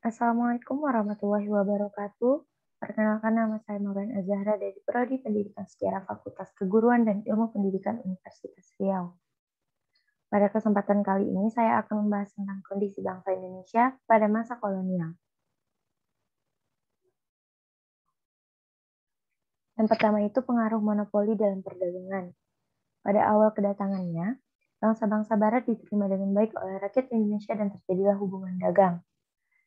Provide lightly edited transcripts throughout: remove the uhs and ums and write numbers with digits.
Assalamualaikum warahmatullahi wabarakatuh. Perkenalkan, nama saya Maulana Azahra dari Prodi Pendidikan Sejarah Fakultas Keguruan dan Ilmu Pendidikan Universitas Riau. Pada kesempatan kali ini saya akan membahas tentang kondisi bangsa Indonesia pada masa kolonial. Yang pertama itu pengaruh monopoli dalam perdagangan. Pada awal kedatangannya, bangsa-bangsa Barat diterima dengan baik oleh rakyat Indonesia dan terjadilah hubungan dagang.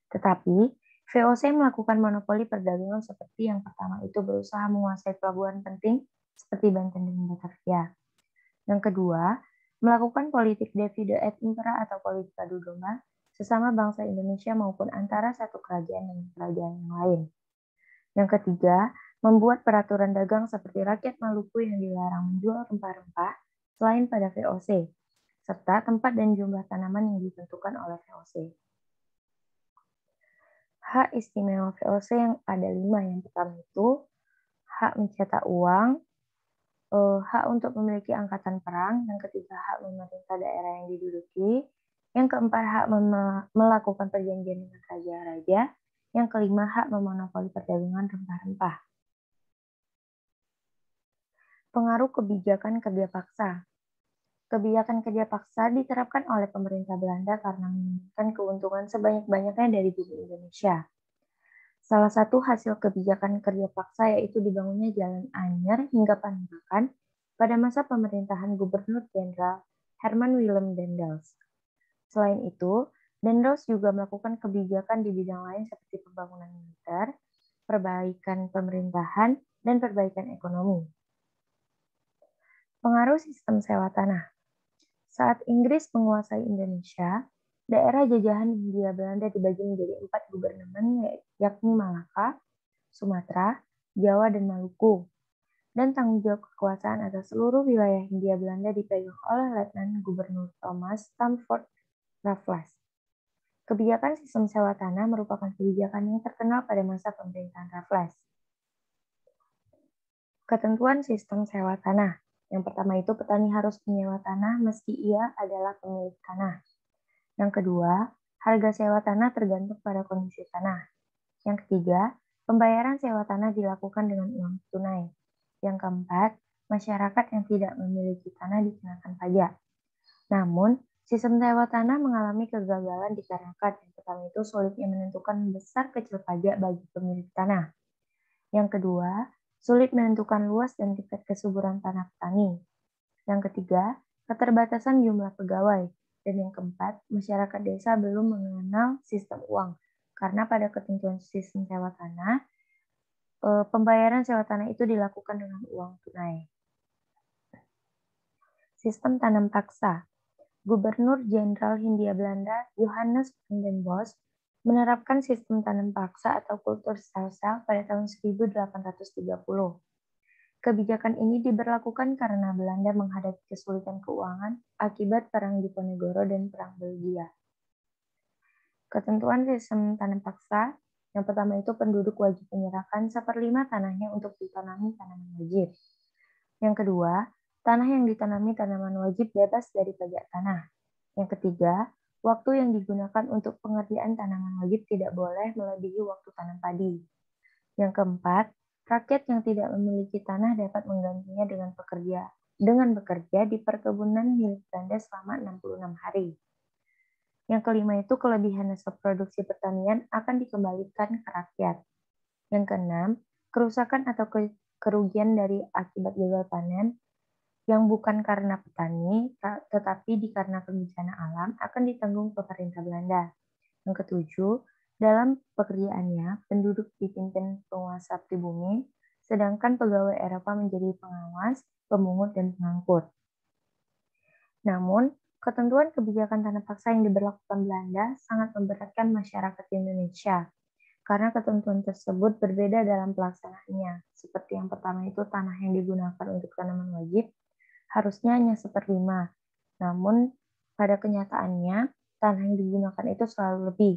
Tetapi, VOC melakukan monopoli perdagangan seperti yang pertama itu berusaha menguasai pelabuhan penting seperti Banten dan Batavia. Yang kedua, melakukan politik divide et impera atau politik adu domba sesama bangsa Indonesia maupun antara satu kerajaan dengan kerajaan yang lain. Yang ketiga, membuat peraturan dagang seperti rakyat Maluku yang dilarang menjual rempah-rempah selain pada VOC, serta tempat dan jumlah tanaman yang ditentukan oleh VOC. Hak istimewa VOC yang ada 5. Yang pertama itu hak mencetak uang, hak untuk memiliki angkatan perang, yang ketiga hak memerintah daerah yang diduduki, yang keempat hak melakukan perjanjian dengan raja-raja, yang kelima hak memonopoli perdagangan rempah-rempah. Pengaruh kebijakan kerja paksa. Kebijakan kerja paksa diterapkan oleh pemerintah Belanda karena menginginkan keuntungan sebanyak-banyaknya dari bumi Indonesia. Salah satu hasil kebijakan kerja paksa yaitu dibangunnya Jalan Anyer hingga Panembakan pada masa pemerintahan Gubernur Jenderal Herman Willem Daendels. Selain itu, Daendels juga melakukan kebijakan di bidang lain seperti pembangunan militer, perbaikan pemerintahan, dan perbaikan ekonomi. Pengaruh sistem sewa tanah. Saat Inggris menguasai Indonesia, daerah jajahan Hindia Belanda dibagi menjadi 4 gubernemen, yakni Malaka, Sumatera, Jawa, dan Maluku. Dan tanggung jawab kekuasaan atas seluruh wilayah Hindia Belanda dipegang oleh Letnan Gubernur Thomas Stamford Raffles. Kebijakan sistem sewa tanah merupakan kebijakan yang terkenal pada masa pemerintahan Raffles. Ketentuan sistem sewa tanah. Yang pertama itu petani harus menyewa tanah meski ia adalah pemilik tanah. Yang kedua, harga sewa tanah tergantung pada kondisi tanah. Yang ketiga, pembayaran sewa tanah dilakukan dengan uang tunai. Yang keempat, masyarakat yang tidak memiliki tanah dikenakan pajak. Namun, sistem sewa tanah mengalami kegagalan dikarenakan yang pertama itu sulitnya menentukan besar kecil pajak bagi pemilik tanah. Yang kedua, sulit menentukan luas dan tingkat kesuburan tanah petani. Yang ketiga, keterbatasan jumlah pegawai. Dan yang keempat, masyarakat desa belum mengenal sistem uang. Karena pada ketentuan sistem sewa tanah, pembayaran sewa tanah itu dilakukan dengan uang tunai. Sistem tanam paksa. Gubernur Jenderal Hindia Belanda Johannes van den Bosch menerapkan sistem tanam paksa atau kultur sel-sel pada tahun 1830. Kebijakan ini diberlakukan karena Belanda menghadapi kesulitan keuangan akibat Perang Diponegoro dan Perang Belgia. Ketentuan sistem tanam paksa, yang pertama itu penduduk wajib menyerahkan 1/5 tanahnya untuk ditanami tanaman wajib. Yang kedua, tanah yang ditanami tanaman wajib bebas dari pajak tanah. Yang ketiga, waktu yang digunakan untuk pengerjaan tanaman wajib tidak boleh melebihi waktu tanam padi. Yang keempat, rakyat yang tidak memiliki tanah dapat menggantinya dengan bekerja di perkebunan milik Belanda selama 66 hari. Yang kelima itu kelebihan hasil produksi pertanian akan dikembalikan ke rakyat. Yang keenam, kerusakan atau kerugian dari akibat gagal panen yang bukan karena petani, tetapi dikarenakan bencana alam akan ditanggung pemerintah Belanda. Yang ketujuh, dalam pekerjaannya, penduduk dipimpin penguasa pribumi, sedangkan pegawai Eropa menjadi pengawas, pemungut, dan pengangkut. Namun, ketentuan kebijakan tanah paksa yang diberlakukan Belanda sangat memberatkan masyarakat Indonesia, karena ketentuan tersebut berbeda dalam pelaksanaannya. Seperti yang pertama itu tanah yang digunakan untuk tanaman wajib, harusnya hanya 1/5. Namun, pada kenyataannya, tanah yang digunakan itu selalu lebih.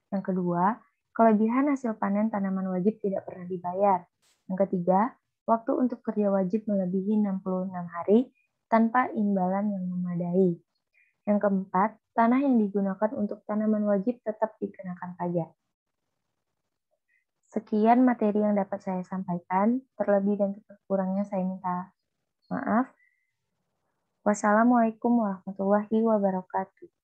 Yang kedua, kelebihan hasil panen tanaman wajib tidak pernah dibayar. Yang ketiga, waktu untuk kerja wajib melebihi 66 hari tanpa imbalan yang memadai. Yang keempat, tanah yang digunakan untuk tanaman wajib tetap dikenakan pajak. Sekian materi yang dapat saya sampaikan. Terlebih dan terkurangnya saya minta maaf. Wassalamualaikum warahmatullahi wabarakatuh.